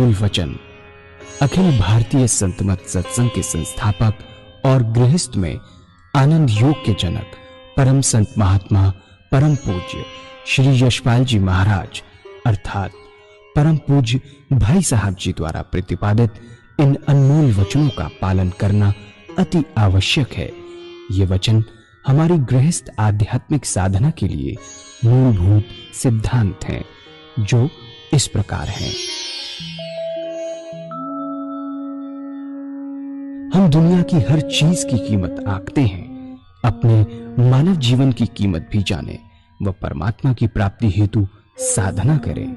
अनमोल वचन अखिल भारतीय संत मत सत्संग के संस्थापक और गृहस्थ में आनंद योग के जनक परम संत महात्मा परम पूज्य श्री यशपाल जी महाराज अर्थात परम पूज्य भाई साहब जी द्वारा प्रतिपादित इन अनमोल वचनों का पालन करना अति आवश्यक है। ये वचन हमारी गृहस्थ आध्यात्मिक साधना के लिए मूलभूत सिद्धांत हैं, जो इस प्रकार हैं। हम दुनिया की हर चीज की कीमत आंकते हैं, अपने मानव जीवन की कीमत भी जाने व परमात्मा की प्राप्ति हेतु साधना करें।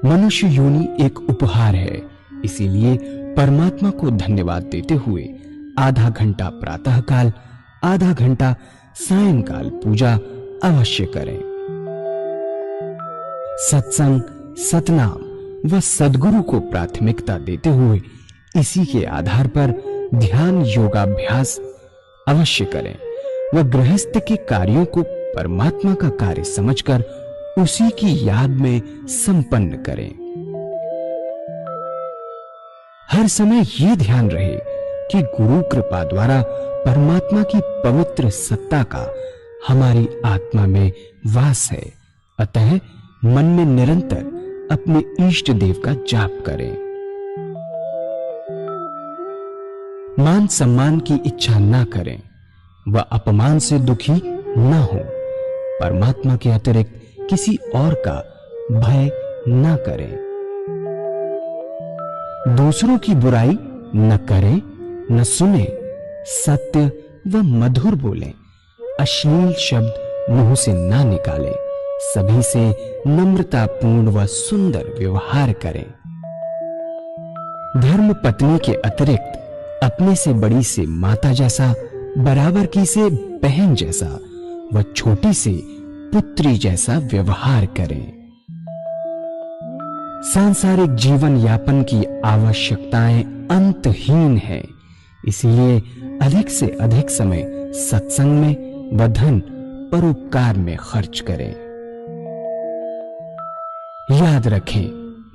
मनुष्य योनि एक उपहार है, इसीलिए परमात्मा को धन्यवाद देते हुए आधा घंटा प्रातःकाल, आधा घंटा सायंकाल पूजा अवश्य करें। सत्संग, सतनाम व सद्गुरु को प्राथमिकता देते हुए इसी के आधार पर ध्यान योगाभ्यास अवश्य करें व गृहस्थ के कार्यों को परमात्मा का कार्य समझकर उसी की याद में संपन्न करें। हर समय ये ध्यान रहे कि गुरु कृपा द्वारा परमात्मा की पवित्र सत्ता का हमारी आत्मा में वास है, अतः मन में निरंतर अपने इष्ट देव का जाप करें। मान सम्मान की इच्छा न करें व अपमान से दुखी न हो। परमात्मा के अतिरिक्त किसी और का भय न करें। दूसरों की बुराई न करें, न सुने, सत्य व मधुर बोलें, अश्लील शब्द मुंह से ना निकालें, सभी से नम्रतापूर्ण व सुंदर व्यवहार करें। धर्म पत्नी के अतिरिक्त अपने से बड़ी से माता जैसा, बराबर की से बहन जैसा व छोटी से पुत्री जैसा व्यवहार करें। सांसारिक जीवन यापन की आवश्यकताएं अंतहीन है, इसलिए अधिक से अधिक समय सत्संग में व धन परोपकार में खर्च करें। याद रखें,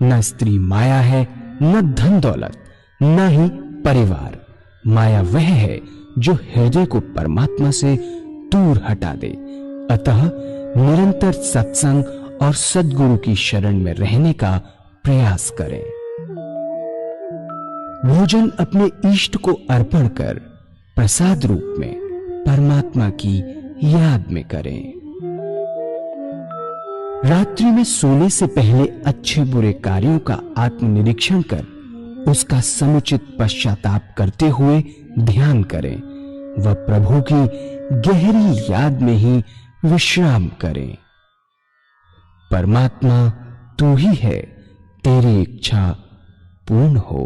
न स्त्री माया है, न धन दौलत, न ही परिवार। माया वह है जो हृदय को परमात्मा से दूर हटा दे। अतः निरंतर सत्संग और सद्गुरु की शरण में रहने का प्रयास करें। भोजन अपने इष्ट को अर्पण कर प्रसाद रूप में परमात्मा की याद में करें। रात्रि में सोने से पहले अच्छे बुरे कार्यों का आत्मनिरीक्षण कर उसका समुचित पश्चाताप करते हुए ध्यान करें व प्रभु की गहरी याद में ही विश्राम करें। परमात्मा तू ही है, तेरी इच्छा पूर्ण हो।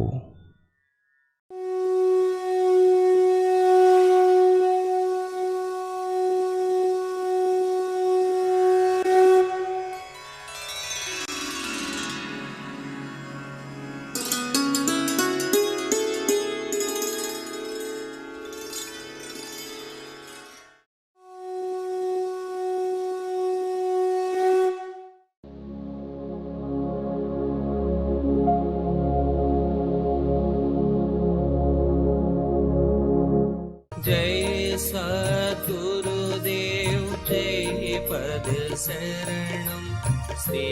जय सद्गुरुदेव जय पद शरणम श्री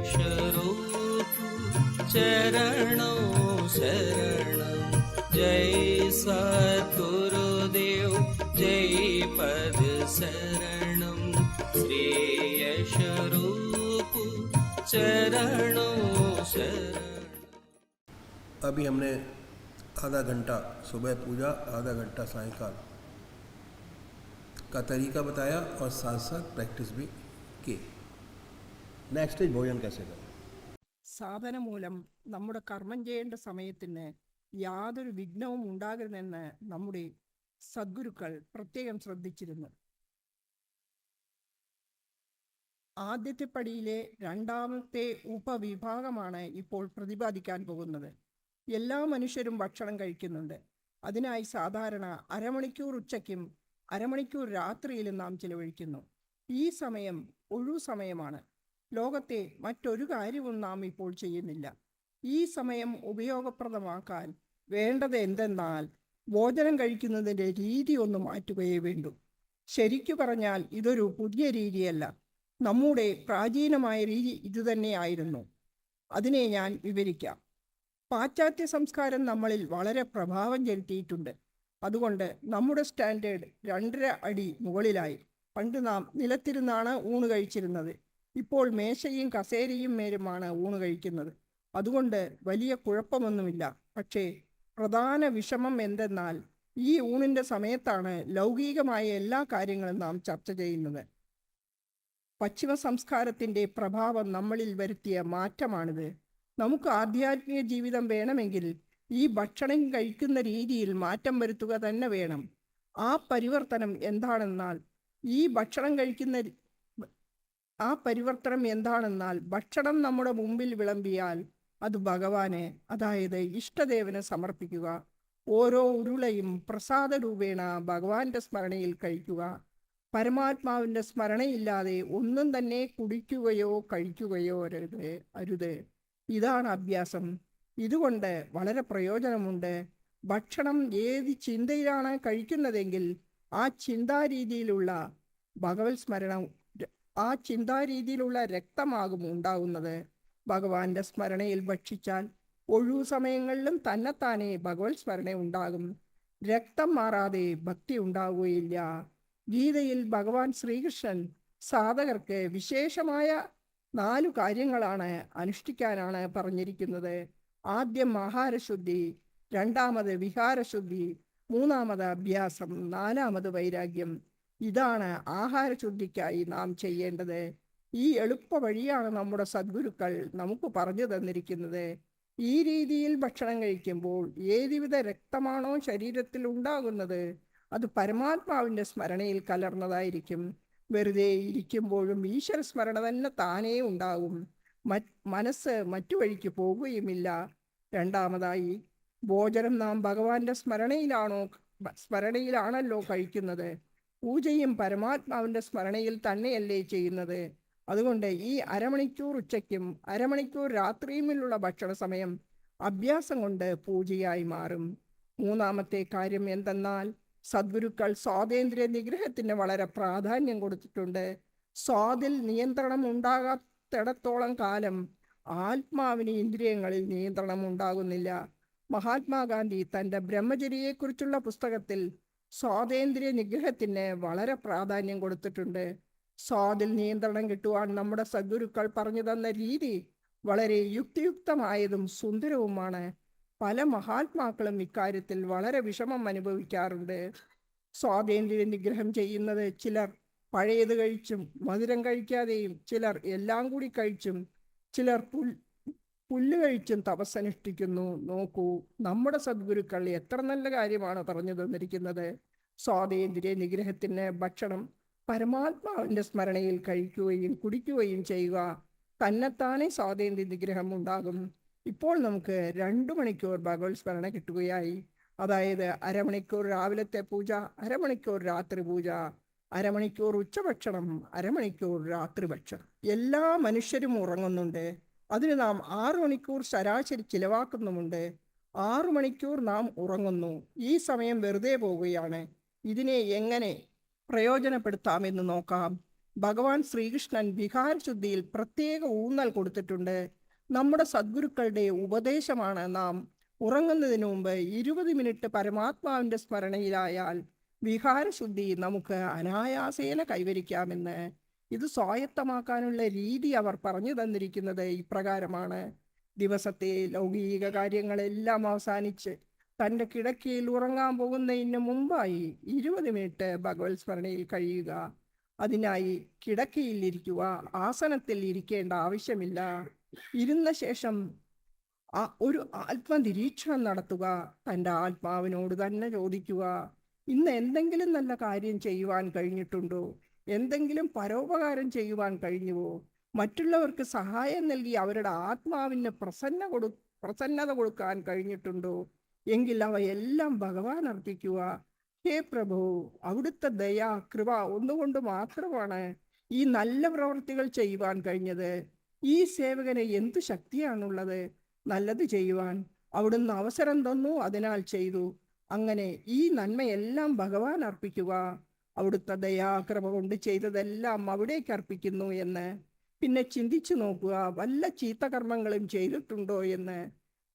स्वरूप चरणों शरणम। जय सद्गुरुदेव जय पद शरणम श्री स्वरूप चरणों शरण। अभी हमने आधा घंटा सुबह पूजा, आधा घंटा सायंकाल का तरीका बताया और साथ साथ प्रैक्टिस भी की। नेक्स्ट इज भोजन कैसे करें। സാധന മൂലം നമ്മുടെ കർമ്മം ചെയ്യേണ്ട സമയത്തിന് യാതൊരു വിഘ്നവും ഉണ്ടാകരുതെന്ന് നമ്മുടെ സദ്ഗുരുക്കൾ പ്രത്യേകം ശ്രദ്ധിച്ചിരുന്നു. ആദ്യത്തെ പടിയിലെ രണ്ടാമത്തെ ഉപവിഭാഗമാണ് ഇപ്പോൾ പ്രതിപാദിക്കാൻ പോകുന്നത്. എല്ലാ മനുഷ്യരും ഭക്ഷണം കഴിക്കുന്നുണ്ട്. അതിനായി സാധാരണ അരമണിക്കൂർ ഉച്ചയ്ക്കും അരമണിക്കൂർ രാത്രിയിലും നാം ചിലവഴിക്കുന്നു. ഈ സമയം ഒഴിവു സമയമാണ്. ലോകത്തെ മറ്റൊരു കാര്യവും നാം ഇപ്പോൾ ചെയ്യുന്നില്ല. ഈ സമയം ഉപയോഗപ്രദമാക്കാൻ വേണ്ടത് എന്തെന്നാൽ ഭോജനം കഴിക്കുന്നതിൻ്റെ രീതി ഒന്ന് മാറ്റുകയേ വേണ്ടൂ. ശരിക്കു പറഞ്ഞാൽ ഇതൊരു പുതിയ രീതിയല്ല, നമ്മുടെ പ്രാചീനമായ രീതി ഇതുതന്നെയായിരുന്നു. അതിനെ ഞാൻ വിവരിക്കാം. പാശ്ചാത്യ സംസ്കാരം നമ്മളിൽ വളരെ പ്രഭാവം ചെലുത്തിയിട്ടുണ്ട്. അതുകൊണ്ട് നമ്മുടെ സ്റ്റാൻഡേർഡ് 2.5 അടി മുകളിലായി. പണ്ട് നാം നിലത്തിരുന്നാണ് ഊണ് കഴിച്ചിരുന്നത്. ഇപ്പോൾ മേശയും കസേരയും മേലുമാണ് ഊണ് കഴിക്കുന്നത്. അതുകൊണ്ട് വലിയ കുഴപ്പമൊന്നുമില്ല. പക്ഷേ പ്രധാന വിഷമം എന്തെന്നാൽ ഈ ഊണിൻ്റെ സമയത്താണ് ലൗകികമായ എല്ലാ കാര്യങ്ങളും നാം ചർച്ച ചെയ്യുന്നത്. പശ്ചിമ സംസ്കാരത്തിൻ്റെ പ്രഭാവം നമ്മളിൽ വരുത്തിയ മാറ്റമാണിത്. നമുക്ക് ആധ്യാത്മിക ജീവിതം വേണമെങ്കിൽ ഈ ഭക്ഷണം കഴിക്കുന്ന രീതിയിൽ മാറ്റം വരുത്തുക തന്നെ വേണം. ആ പരിവർത്തനം എന്താണെന്നാൽ ഭക്ഷണം നമ്മുടെ മുമ്പിൽ വിളമ്പിയാൽ അത് ഭഗവാന്, അതായത് ഇഷ്ടദേവന് സമർപ്പിക്കുക. ഓരോ ഉരുളയും പ്രസാദ രൂപേണ ഭഗവാന്റെ സ്മരണയിൽ കഴിക്കുക. പരമാത്മാവിൻ്റെ സ്മരണയില്ലാതെ ഒന്നും തന്നെ കുടിക്കുകയോ കഴിക്കുകയോ അരുത്. ഇതാണ് അഭ്യാസം. ഇതുകൊണ്ട് വളരെ പ്രയോജനമുണ്ട്. ഭക്ഷണം ഏത് ചിന്തയിലാണ് കഴിക്കുന്നതെങ്കിൽ ആ ചിന്താരീതിയിലുള്ള രക്തമാകും ഉണ്ടാകുന്നത്. ഭഗവാന്റെ സ്മരണയിൽ ഭക്ഷിച്ചാൽ ഒഴിവു സമയങ്ങളിലും തന്നെത്താനെ ഭഗവത് സ്മരണ ഉണ്ടാകും. രക്തം മാറാതെ ഭക്തി ഉണ്ടാവുകയില്ല. ഗീതയിൽ ഭഗവാൻ ശ്രീകൃഷ്ണൻ സാധകർക്ക് വിശേഷമായ 4 കാര്യങ്ങളാണ് അനുഷ്ഠിക്കാനാണ് പറഞ്ഞിരിക്കുന്നത്. ആദ്യം ആഹാരശുദ്ധി, രണ്ടാമത് വിഹാരശുദ്ധി, മൂന്നാമത് അഭ്യാസം, നാലാമത് വൈരാഗ്യം. ഇതാണ് ആഹാരശുദ്ധിക്കായി നാം ചെയ്യേണ്ടത്. ഈ എളുപ്പ വഴിയാണ് നമ്മുടെ സദ്ഗുരുക്കൾ നമുക്ക് പറഞ്ഞു തന്നിരിക്കുന്നത്. ഈ രീതിയിൽ ഭക്ഷണം കഴിക്കുമ്പോൾ ഏതുവിധ രക്തമാണോ ശരീരത്തിൽ ഉണ്ടാകുന്നത് അത് പരമാത്മാവിൻ്റെ സ്മരണയിൽ കലർന്നതായിരിക്കും. വെറുതെ ഇരിക്കുമ്പോഴും ഈശ്വര സ്മരണ തന്നെ താനേ ഉണ്ടാകും. മനസ്സ് മറ്റു വഴിക്ക് പോകുകയുമില്ല. രണ്ടാമതായി, ഭോജനം നാം ഭഗവാന്റെ സ്മരണയിലാണല്ലോ കഴിക്കുന്നത്. പൂജയും പരമാത്മാവിൻ്റെ സ്മരണയിൽ തന്നെയല്ലേ ചെയ്യുന്നത്. അതുകൊണ്ട് ഈ അരമണിക്കൂർ ഉച്ചയ്ക്കും അരമണിക്കൂർ രാത്രിയുമിലുള്ള ഭക്ഷണ സമയം അഭ്യാസം കൊണ്ട് പൂജയായി മാറും. മൂന്നാമത്തെ കാര്യം എന്തെന്നാൽ സദ്ഗുരുക്കൾ സ്വാതന്ത്ര്യ നിഗ്രഹത്തിന് വളരെ പ്രാധാന്യം കൊടുത്തിട്ടുണ്ട്. സ്വാദിൽ നിയന്ത്രണം ഉണ്ടാകാത്തിടത്തോളം കാലം ആത്മാവിന് ഇന്ദ്രിയങ്ങളിൽ നിയന്ത്രണം ഉണ്ടാകുന്നില്ല. മഹാത്മാഗാന്ധി തൻ്റെ ബ്രഹ്മചര്യയെക്കുറിച്ചുള്ള പുസ്തകത്തിൽ സ്വാതന്ത്ര്യ നിഗ്രഹത്തിന് വളരെ പ്രാധാന്യം കൊടുത്തിട്ടുണ്ട്. സ്വാദിൽ നിയന്ത്രണം കിട്ടുവാൻ നമ്മുടെ സദ്ഗുരുക്കൾ പറഞ്ഞു തന്ന രീതി വളരെ യുക്തിയുക്തമായതും സുന്ദരവുമാണ്. പല മഹാത്മാക്കളും ഇക്കാര്യത്തിൽ വളരെ വിഷമം അനുഭവിക്കാറുണ്ട്. സ്വാതന്ത്ര്യ നിഗ്രഹം ചെയ്യുന്നത് ചിലർ പഴയത് കഴിച്ചും മധുരം കഴിക്കാതെയും, ചിലർ എല്ലാം കൂടി കഴിച്ചും, ചിലർ പുല്ല് കഴിച്ചും തപസ്സനുഷ്ഠിക്കുന്നു. നോക്കൂ, നമ്മുടെ സദ്ഗുരുക്കൾ എത്ര നല്ല കാര്യമാണ് പറഞ്ഞു തന്നിരിക്കുന്നത്. സ്വാതന്ത്ര്യ നിഗ്രഹത്തിന് ഭക്ഷണം പരമാത്മാവിൻ്റെ സ്മരണയിൽ കഴിക്കുകയും കുടിക്കുകയും ചെയ്യുക. തന്നെത്താനെ സ്വാതന്ത്ര്യ നിഗ്രഹം ഉണ്ടാകും. ഇപ്പോൾ നമുക്ക് 2 മണിക്കൂർ ഭഗവത് സ്മരണ കിട്ടുകയായി. അതായത് അരമണിക്കൂർ രാവിലത്തെ പൂജ, അരമണിക്കൂർ രാത്രി പൂജ, അരമണിക്കൂർ ഉച്ചഭക്ഷണം, അരമണിക്കൂർ രാത്രി ഭക്ഷണം. എല്ലാ മനുഷ്യരും ഉറങ്ങുന്നുണ്ട്. അതിന് നാം 6 മണിക്കൂർ ശരാശരി ചിലവാക്കുന്നുമുണ്ട്. 6 മണിക്കൂർ നാം ഉറങ്ങുന്നു. ഈ സമയം വെറുതെ പോവുകയാണ്. ഇതിനെ എങ്ങനെ പ്രയോജനപ്പെടുത്താമെന്ന് നോക്കാം. ഭഗവാൻ ശ്രീകൃഷ്ണൻ വിഹാരശുദ്ധിയിൽ പ്രത്യേക ഊന്നൽ കൊടുത്തിട്ടുണ്ട്. നമ്മുടെ സദ്ഗുരുക്കളുടെ ഉപദേശമാണ് നാം ഉറങ്ങുന്നതിന് മുമ്പ് 20 മിനിറ്റ് പരമാത്മാവിൻ്റെ സ്മരണയിലായാൽ വിഹാരശുദ്ധി നമുക്ക് അനായാസേന കൈവരിക്കാമെന്ന്. ഇത് സ്വായത്തമാക്കാനുള്ള രീതി അവർ പറഞ്ഞു തന്നിരിക്കുന്നത് ഇപ്രകാരമാണ്. ദിവസത്തെ ലൗകിക കാര്യങ്ങളെല്ലാം അവസാനിച്ച് തൻ്റെ കിടക്കയിൽ ഉറങ്ങാൻ പോകുന്നതിന് മുമ്പായി 20 മിനിറ്റ് ഭഗവത് സ്മരണയിൽ കഴിയുക. അതിനായി കിടക്കയിൽ ഇരിക്കുക. ആസനത്തിൽ ഇരിക്കേണ്ട ആവശ്യമില്ല. ഇരുന്ന ശേഷം ഒരു ആത്മനിരീക്ഷണം നടത്തുക. തൻ്റെ ആത്മാവിനോട് തന്നെ ചോദിക്കുക, ഇന്ന് എന്തെങ്കിലും നല്ല കാര്യം ചെയ്യുവാൻ കഴിഞ്ഞിട്ടുണ്ടോ? എന്തെങ്കിലും പരോപകാരം ചെയ്യുവാൻ കഴിഞ്ഞുവോ? മറ്റുള്ളവർക്ക് സഹായം നൽകി അവരുടെ ആത്മാവിന് പ്രസന്നത കൊടുക്കാൻ കഴിഞ്ഞിട്ടുണ്ടോ? എങ്കിൽ അവയെല്ലാം ഭഗവാൻ അർപ്പിക്കുക. ഹേ പ്രഭു, അവിടുത്തെ ദയ കൃപ ഒന്നുകൊണ്ട് മാത്രമാണ് ഈ നല്ല പ്രവൃത്തികൾ ചെയ്യുവാൻ കഴിഞ്ഞത്? ഈ സേവകന് എന്തു ശക്തിയാണുള്ളത്? നല്ലത് ചെയ്യുവാൻ അവിടുന്ന് അവസരം തന്നു, അതിനാൽ ചെയ്തു. അങ്ങനെ ഈ നന്മയെല്ലാം ഭഗവാൻ അർപ്പിക്കുക. അവിടുത്തെ ദയാകൃപ കൊണ്ട് ചെയ്തതെല്ലാം അവിടേക്ക് അർപ്പിക്കുന്നു എന്ന്. പിന്നെ ചിന്തിച്ചു നോക്കുക, വല്ല ചീത്തകർമ്മങ്ങളും ചെയ്തിട്ടുണ്ടോ എന്ന്,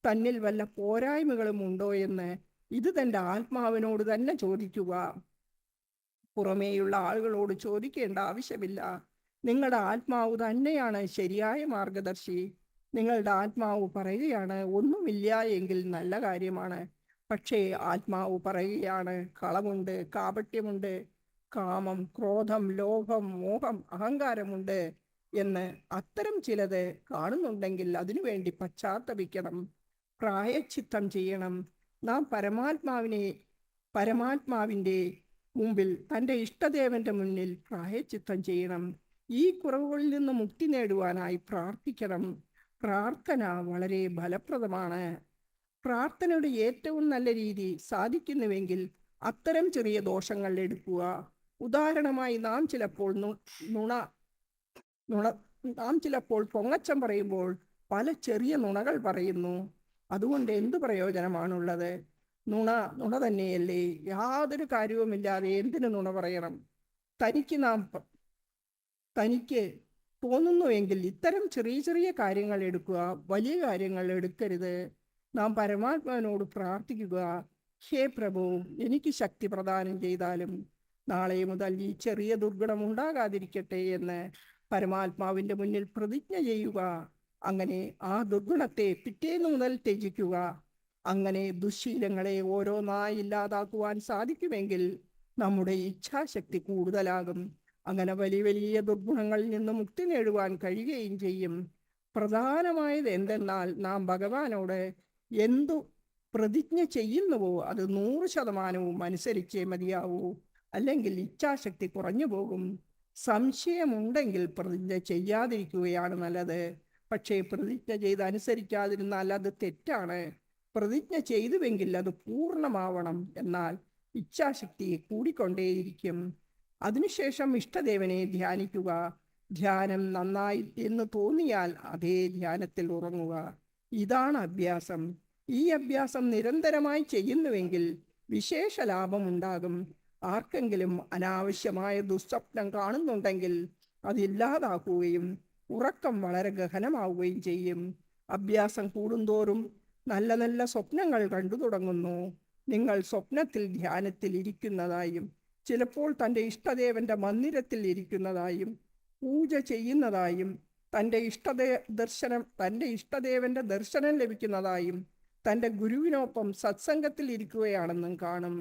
തന്നിൽ വല്ല പോരായ്മകളും ഉണ്ടോ എന്ന്. ഇത് തൻ്റെ ആത്മാവിനോട് തന്നെ ചോദിക്കുക. പുറമേയുള്ള ആളുകളോട് ചോദിക്കേണ്ട ആവശ്യമില്ല. നിങ്ങളുടെ ആത്മാവ് തന്നെയാണ് ശരിയായ മാർഗദർശി. നിങ്ങളുടെ ആത്മാവ് പറയുകയാണ് ഒന്നുമില്ല എങ്കിൽ നല്ല കാര്യമാണ്. പക്ഷേ ആത്മാവ് പറയുകയാണ് കളവുണ്ട്, കാപട്യമുണ്ട്, കാമം, ക്രോധം, ലോഭം, മോഹം, അഹങ്കാരമുണ്ട് എന്ന്. അത്തരം ചിലത് കാണുന്നുണ്ടെങ്കിൽ അതിനുവേണ്ടി പശ്ചാത്തപിക്കണം, പ്രായശ്ചിത്തം ചെയ്യണം. നാം പരമാത്മാവിൻ്റെ മുമ്പിൽ, തൻ്റെ ഇഷ്ടദേവന്റെ മുന്നിൽ പ്രായശ്ചിത്തം ചെയ്യണം. ഈ കുറവുകളിൽ നിന്ന് മുക്തി നേടുവാനായി പ്രാർത്ഥിക്കണം. പ്രാർത്ഥന വളരെ ഫലപ്രദമാണ്. പ്രാർത്ഥനയുടെ ഏറ്റവും നല്ല രീതി സാധിക്കുന്നുവെങ്കിൽ അത്തരം ചെറിയ ദോഷങ്ങൾ എടുക്കുക. ഉദാഹരണമായി നാം ചിലപ്പോൾ പൊങ്ങച്ചം പറയുമ്പോൾ പല ചെറിയ നുണകൾ പറയുന്നു. അതുകൊണ്ട് എന്ത് പ്രയോജനമാണുള്ളത്? നുണ തന്നെയല്ലേ? യാതൊരു കാര്യവുമില്ലാതെ എന്തിനു നുണ പറയണം? തനിക്ക് തോന്നുന്നുവെങ്കിൽ ഇത്തരം ചെറിയ ചെറിയ കാര്യങ്ങൾ എടുക്കുക, വലിയ കാര്യങ്ങൾ എടുക്കരുത്. നാം പരമാത്മാവിനോട് പ്രാർത്ഥിക്കുക, ഹേ പ്രഭു, എനിക്ക് ശക്തി പ്രദാനം ചെയ്താലും നാളെ മുതൽ ഈ ചെറിയ ദുർഗുണം ഉണ്ടാകാതിരിക്കട്ടെ എന്ന് പരമാത്മാവിൻ്റെ മുന്നിൽ പ്രതിജ്ഞ ചെയ്യുക. അങ്ങനെ ആ ദുർഗുണത്തെ പിറ്റേന്ന് മുതൽ ത്യജിക്കുക. അങ്ങനെ ദുശ്ശീലങ്ങളെ ഓരോന്നായി ഇല്ലാതാക്കുവാൻ സാധിക്കുമെങ്കിൽ നമ്മുടെ ഇച്ഛാശക്തി കൂടുതലാകും. അങ്ങനെ വലിയ വലിയ ദുർഗുണങ്ങളിൽ നിന്ന് മുക്തി നേടുവാൻ കഴിയുകയും ചെയ്യും. പ്രധാനമായത് എന്തെന്നാൽ നാം ഭഗവാനോട് എന്തു പ്രതിജ്ഞ ചെയ്യുന്നുവോ അത് 100% അനുസരിച്ചേ മതിയാവൂ. അല്ലെങ്കിൽ ഇച്ഛാശക്തി കുറഞ്ഞു പോകും. സംശയമുണ്ടെങ്കിൽ പ്രതിജ്ഞ ചെയ്യാതിരിക്കുകയാണ് നല്ലത്. പക്ഷേ പ്രതിജ്ഞ ചെയ്ത് അനുസരിക്കാതിരുന്നാൽ അത് തെറ്റാണ്. പ്രതിജ്ഞ ചെയ്തുവെങ്കിൽ അത് പൂർണ്ണമാവണം. എന്നാൽ ഇച്ഛാശക്തി കൂടിക്കൊണ്ടേയിരിക്കും. അതിനുശേഷം ഇഷ്ടദേവനെ ധ്യാനിക്കുക. ധ്യാനം നന്നായി എന്ന് തോന്നിയാൽ അതേ ധ്യാനത്തിൽ ഉറങ്ങുക. ഇതാണ് അഭ്യാസം. ഈ അഭ്യാസം നിരന്തരമായി ചെയ്യുന്നുവെങ്കിൽ വിശേഷ ലാഭമുണ്ടാകും. ആർക്കെങ്കിലും അനാവശ്യമായ ദുസ്വപ്നം കാണുന്നുണ്ടെങ്കിൽ അതില്ലാതാക്കുകയും ഉറക്കം വളരെ ഗഹനമാവുകയും ചെയ്യും. അഭ്യാസം കൂടുന്തോറും നല്ല നല്ല സ്വപ്നങ്ങൾ കണ്ടു തുടങ്ങുന്നു. നിങ്ങൾ സ്വപ്നത്തിൽ ധ്യാനത്തിൽ ഇരിക്കുന്നതായും ചിലപ്പോൾ തൻ്റെ ഇഷ്ടദേവന്റെ മന്ദിരത്തിൽ ഇരിക്കുന്നതായും പൂജ ചെയ്യുന്നതായും തൻ്റെ ഇഷ്ടദേവന്റെ ദർശനം ലഭിക്കുന്നതായും തൻ്റെ ഗുരുവിനൊപ്പം സത്സംഗത്തിൽ ഇരിക്കുകയാണെന്നും കാണും.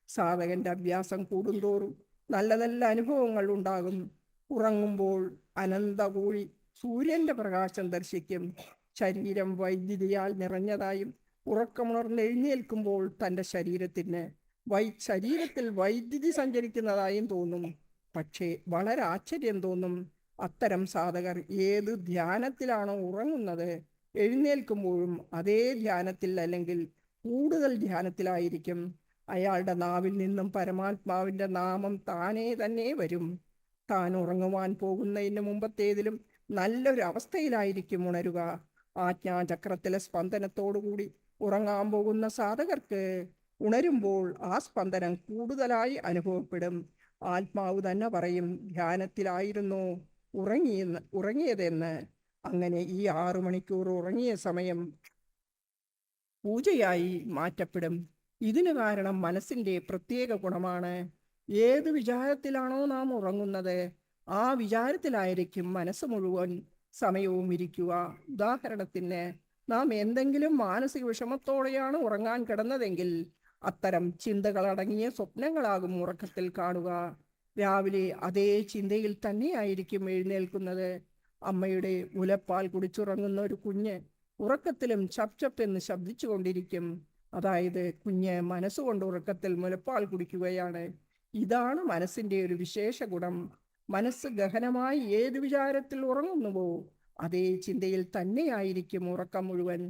സാധകന്റെ അഭ്യാസം കൂടുന്തോറും നല്ല നല്ല അനുഭവങ്ങൾ ഉണ്ടാകും. ഉറങ്ങുമ്പോൾ അനന്തകോടി സൂര്യന്റെ പ്രകാശം ദർശിക്കും. ശരീരം വൈദ്യുതിയാൽ നിറഞ്ഞതായും ഉറക്കമുണർന്ന് എഴുന്നേൽക്കുമ്പോൾ തൻ്റെ ശരീരത്തിൽ വൈദ്യുതി സഞ്ചരിക്കുന്നതായും തോന്നും. പക്ഷേ വളരെ ആശ്ചര്യം തോന്നും. അത്തരം സാധകർ ഏത് ധ്യാനത്തിലാണോ ഉറങ്ങുന്നത്, എഴുന്നേൽക്കുമ്പോഴും അതേ ധ്യാനത്തിൽ അല്ലെങ്കിൽ കൂടുതൽ ധ്യാനത്തിലായിരിക്കും. അയാളുടെ നാവിൽ നിന്നും പരമാത്മാവിൻ്റെ നാമം താനേ തന്നെ വരും. താൻ ഉറങ്ങുവാൻ പോകുന്നതിന് മുമ്പത്തേതിലും നല്ലൊരു അവസ്ഥയിലായിരിക്കും ഉണരുക. ആജ്ഞാചക്രത്തിലെ സ്പന്ദനത്തോടുകൂടി ഉറങ്ങാൻ പോകുന്ന സാധകർക്ക് ഉണരുമ്പോൾ ആ സ്പന്ദനം കൂടുതലായി അനുഭവപ്പെടും. ആത്മാവ് തന്നെ പറയും, ധ്യാനത്തിലായിരുന്നു ഉറങ്ങിയതെന്ന്. അങ്ങനെ ഈ 6 മണിക്കൂർ ഉറങ്ങിയ സമയം പൂജയായി മാറ്റപ്പെടും. ഇതിന് കാരണം മനസ്സിൻ്റെ പ്രത്യേക ഗുണമാണ്. ഏത് വിചാരത്തിലാണോ നാം ഉറങ്ങുന്നത് ആ വിചാരത്തിലായിരിക്കും മനസ്സ് മുഴുവൻ സമയവും ഇരിക്കുക. ഉദാഹരണത്തിന്, നാം എന്തെങ്കിലും മാനസിക വിഷമത്തോടെയാണ് ഉറങ്ങാൻ കിടന്നതെങ്കിൽ അത്തരം ചിന്തകളടങ്ങിയ സ്വപ്നങ്ങളാകും ഉറക്കത്തിൽ കാണുക. രാവിലെ അതേ ചിന്തയിൽ തന്നെയായിരിക്കും എഴുന്നേൽക്കുന്നത്. അമ്മയുടെ മുലപ്പാൽ കുടിച്ചുറങ്ങുന്ന ഒരു കുഞ്ഞ് ഉറക്കത്തിലും ചപ് ചപ്പ് എന്ന് ശബ്ദിച്ചു കൊണ്ടിരിക്കും. അതായത് കുഞ്ഞ് മനസ്സുകൊണ്ട് ഉറക്കത്തിൽ മുലപ്പാൽ കുടിക്കുകയാണ്. ഇതാണ് മനസ്സിൻ്റെ ഒരു വിശേഷ ഗുണം. മനസ്സ് ഗഹനമായി ഏത് വിചാരത്തിൽ ഉറങ്ങുന്നുവോ അതേ ചിന്തയിൽ തന്നെയായിരിക്കും ഉറക്കം മുഴുവൻ.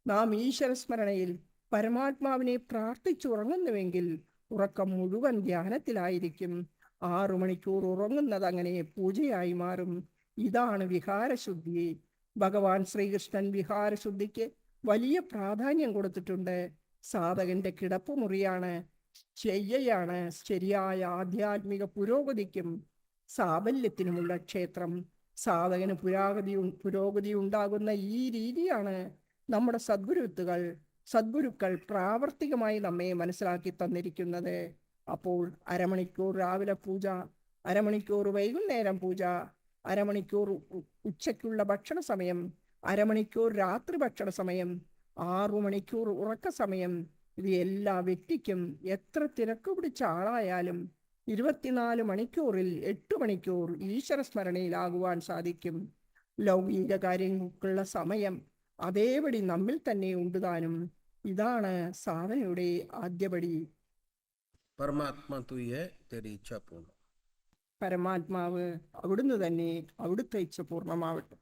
നാം ഈശ്വരസ്മരണയിൽ പരമാത്മാവിനെ പ്രാർത്ഥിച്ചുറങ്ങുന്നുവെങ്കിൽ ഉറക്കം മുഴുവൻ ധ്യാനത്തിലായിരിക്കും. 6 മണിക്കൂർ ഉറങ്ങുന്നത് അങ്ങനെ പൂജയായി മാറും. ഇതാണ് വിഹാരശുദ്ധി. ഭഗവാൻ ശ്രീകൃഷ്ണൻ വിഹാരശുദ്ധിക്ക് വലിയ പ്രാധാന്യം കൊടുത്തിട്ടുണ്ട്. സാധകന്റെ കിടപ്പുമുറിയാണ്, ശയ്യയാണ് ശരിയായ ആധ്യാത്മിക പുരോഗതിക്കും സാഫല്യത്തിനുമുള്ള ക്ഷേത്രം. സാധകന് പുരോഗതി ഉണ്ടാകുന്ന ഈ രീതിയാണ് നമ്മുടെ സദ്ഗുരുക്കൾ പ്രാവർത്തികമായി നമ്മെ മനസ്സിലാക്കി തന്നിരിക്കുന്നത്. അപ്പോൾ അരമണിക്കൂർ രാവിലെ പൂജ, അരമണിക്കൂർ വൈകുന്നേരം പൂജ, അരമണിക്കൂർ ഉച്ചയ്ക്കുള്ള ഭക്ഷണ സമയം, അരമണിക്കൂർ രാത്രി ഭക്ഷണ സമയം, 6 മണിക്കൂർ ഉറക്ക സമയം, ഇത് എല്ലാ വ്യക്തിക്കും എത്ര തിരക്ക് പിടിച്ച ആളായാലും 24 മണിക്കൂറിൽ 8 മണിക്കൂർ ഈശ്വര സ്മരണയിലാകുവാൻ സാധിക്കും. ലൗകിക കാര്യങ്ങൾക്കുള്ള സമയം അതേപടി നമ്മിൽ തന്നെ ഉണ്ടുതാനും. ഇതാണ് സാധനയുടെ ആദ്യപടി. परमात्मा तू ही है, तेरी इच्छा पूर्ण। പരമാത്മാവ് അവിടുന്ന് തന്നെ, അവിടുത്തെ ഇച്ഛ പൂർണ്ണമാവട്ടെ.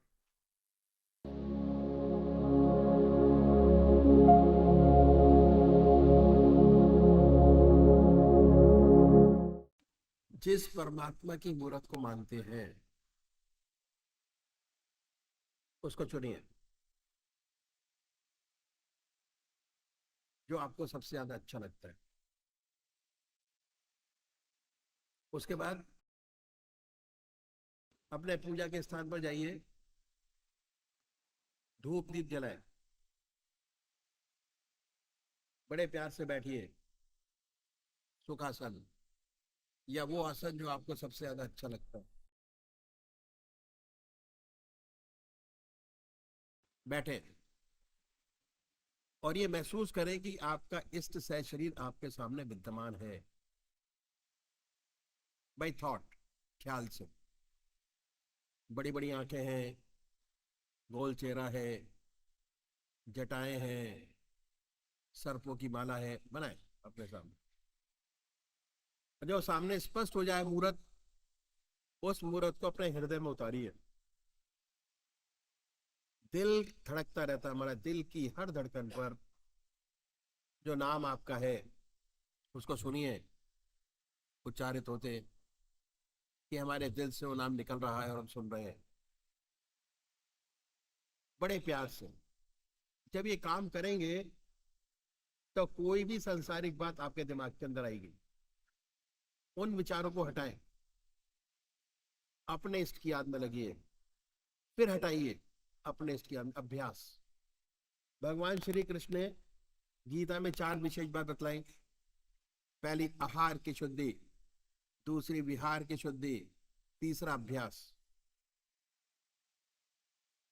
जिस परमात्मा की मूर्त को मानते हैं उसको चुनिए, जो आपको सबसे ज्यादा अच्छा लगता है। उसके बाद अपने पूजा के स्थान पर जाइए, धूप दीप जलाए, बड़े प्यार से बैठिए सुखासन या वो आसन जो आपको सबसे ज्यादा अच्छा लगता है, बैठे और ये महसूस करें कि आपका इष्ट सह शरीर आपके सामने विद्यमान है। बाय थॉट, ख्याल से। बड़ी बड़ी आंखें हैं, गोल चेहरा है, जटाएं हैं, सर्पों की माला है, बनाए अपने सामने। जो सामने स्पष्ट हो जाए मूर्त, उस मूर्त को अपने हृदय में उतारिए। दिल धड़कता रहता है, हमारा दिल की हर धड़कन पर जो नाम आपका है उसको सुनिए उच्चारित होते, कि हमारे दिल से वो नाम निकल रहा है और हम सुन रहे हैं बड़े प्यार से। जब ये काम करेंगे तो कोई भी सांसारिक बात आपके दिमाग के अंदर आएगी, उन विचारों को हटाएं, अपने इष्ट की याद में लगिए, फिर हटाइए अपने इष्ट की याद में। अभ्यास। भगवान श्री कृष्ण ने गीता में 4 विशेष बात बतलाई। पहली आहार की शुद्धि, दूसरी विहार की शुद्धि, तीसरा अभ्यास।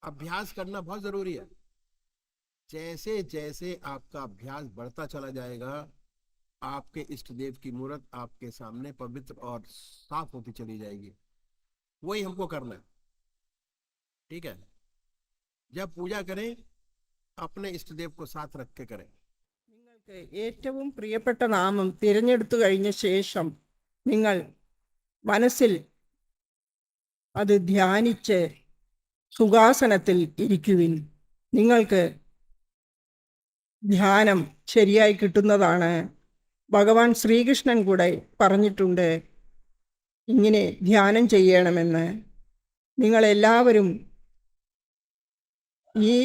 अभ्यास करना बहुत जरूरी है। जैसे जैसे आपका अभ्यास बढ़ता चला जाएगा, आपके इष्ट देव की मूर्त आपके सामने पवित्र और साफ होती चली जाएगी। वही हमको करना है, ठीक है। जब पूजा करें अपने इष्ट देव को साथ रख के करें। നിങ്ങൾക്ക് ഏറ്റവും പ്രിയപ്പെട്ട നാമം തിരഞ്ഞെടുത്തു കഴിഞ്ഞ ശേഷം നിങ്ങൾ മനസ്സിൽ അത് ധ്യാനിച്ച് സുഖാസനത്തിൽ ഇരിക്കുവിൻ. നിങ്ങൾക്ക് ധ്യാനം ശരിയായി കിട്ടുന്നതാണ്. ഭഗവാൻ ശ്രീകൃഷ്ണൻ കൂടെ പറഞ്ഞിട്ടുണ്ട് ഇങ്ങനെ ധ്യാനം ചെയ്യണമെന്ന്. നിങ്ങളെല്ലാവരും ഈ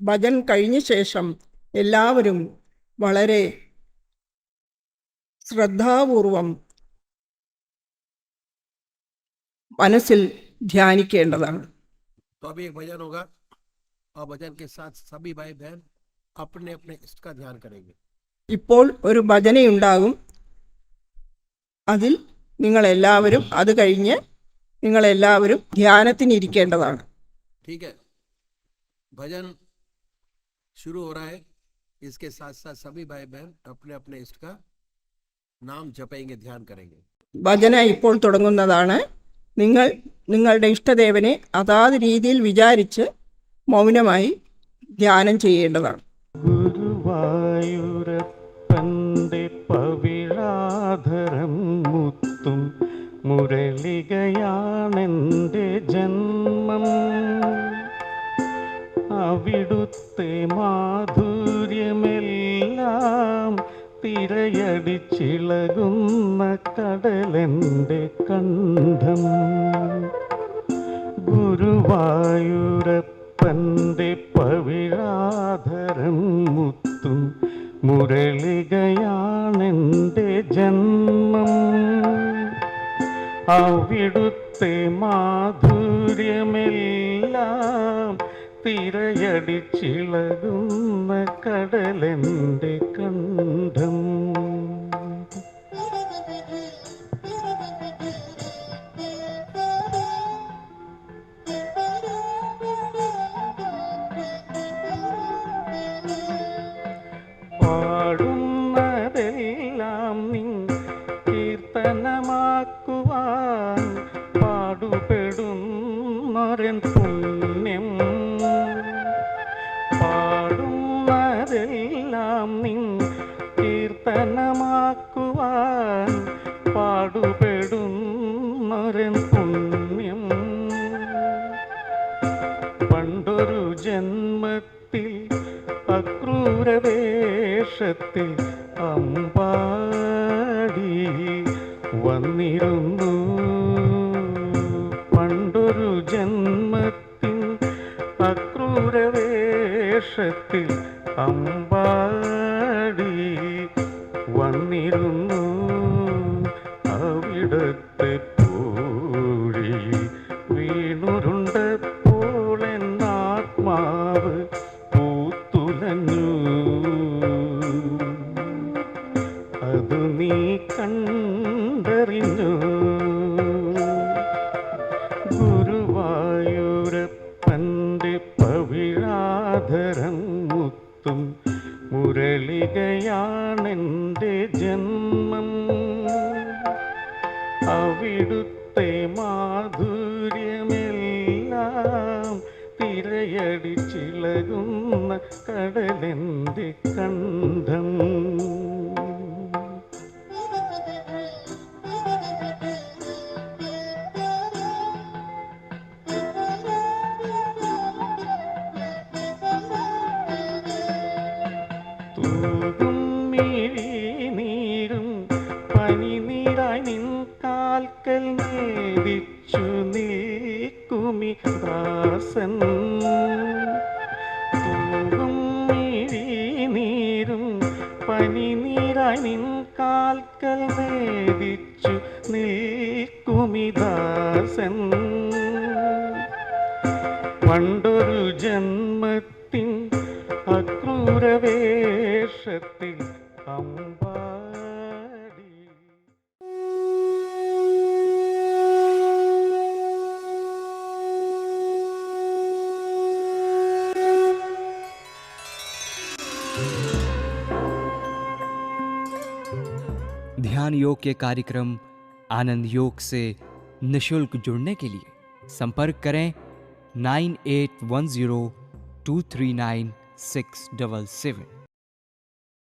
ഭജൻ കഴിഞ്ഞ ശേഷം എല്ലാവരും വളരെ ശ്രദ്ധാപൂർവം മനസ്സിൽ ധ്യാനിക്കേണ്ടതാണ്. तो अभी एक भजन होगा और भजन के साथ सभी भाई बहन अपने अपने इष्ट का ध्यान करेंगे। ഇപ്പോൾ ഒരു ഭജനയുണ്ടാകും. അതിൽ നിങ്ങളെല്ലാവരും അത് കഴിഞ്ഞ് നിങ്ങളെല്ലാവരും ധ്യാനത്തിനിരിക്കേണ്ടതാണ്. ठीक है, भजन शुरू हो रहा है। इसके साथ साथ सभी भाई बहन अपने अपने इष्ट का नाम जपेंगे, ध्यान करेंगे। ഭജന ഇപ്പോൾ തുടങ്ങുന്നതാണ്. നിങ്ങൾ നിങ്ങളുടെ ഇഷ്ടദേവനെ അതാത് രീതിയിൽ വിചാരിച്ച് മൗനമായി ധ്യാനം ചെയ്യേണ്ടതാണ്. ഗുരുവായൂരപ്പന്റെ പവിഴാധരം മുത്തും മുരളികയാണെൻ്റെ ജന്മം. അവിടുത്തെ മാധുര്യമെല്ലാം തിരയടിച്ചിളകുന്ന കടലെൻ്റെ കണ്ഠം. ഗുരുവായൂരപ്പൻ്റെ പവിഴാധരം മുത്തും മുരളികയാണെൻ്റെ ജന്മം. അവിടുത്തെ മാധുര്യമെല്ലാം തിരയടിച്ചിളകുന്ന കടലെൻ്റെ കണ്ഠം. പാടുന്നതെല്ലാം നിൻ കീർത്തനമാക്കുവാൻ പാടുപെടുന്നൊരൻ പുണ്യം. പാടുന്നതെല്ലാം നിൻ കീർത്തനമാക്കുവാൻ പാടുപെടുന്നൊരൻ പുണ്യം. പണ്ടൊരു ജന്മത്തിൽ അക്രൂരവേഷത്തിൽ അമ്പാടി വന്നിരുന്നു. പണ്ടൊരു ജന്മത്തിൽ അക്രൂരവേഷത്തിൽ അമ്പാടി വന്നിരുന്നു. അവിടത്തെ പൂഴി വീണുരുണ്ടപ്പോൾ എന്നാത്മാവ് പൂത്തുലഞ്ഞു. അതു നീ കണ്ടറിഞ്ഞു. ഗുരുവായൂരപ്പൻ്റെ പവിഴാധരം മുത്തും മുരളികയാണെൻ്റെ ജന്മം. അവിടുത്തെ മാധുര്യമെല്ലാം തിരയടിച്ചിളകുന്ന കടലെൻ്റെ കണ്ഠം. തൂകും മിഴിനീരും പനിനീരായി നിൻ കാൽക്കൽ നേദിച്ചു നിൽക്കുമി ദാസൻ. തൂകും മിഴിനീരും പനിനീരായി നിൻ കാൽക്കൽ നേദിച്ചു നിൽക്കുമി ദാസൻ. പണ്ടൊരു ജന്മത്തിൻ അക്രൂരവേഷത്തിൽ അമ്പാടി. ध्यान योग के कार्यक्रम आनंद योग से निशुल्क जुड़ने के लिए संपर्क करें 9810239677।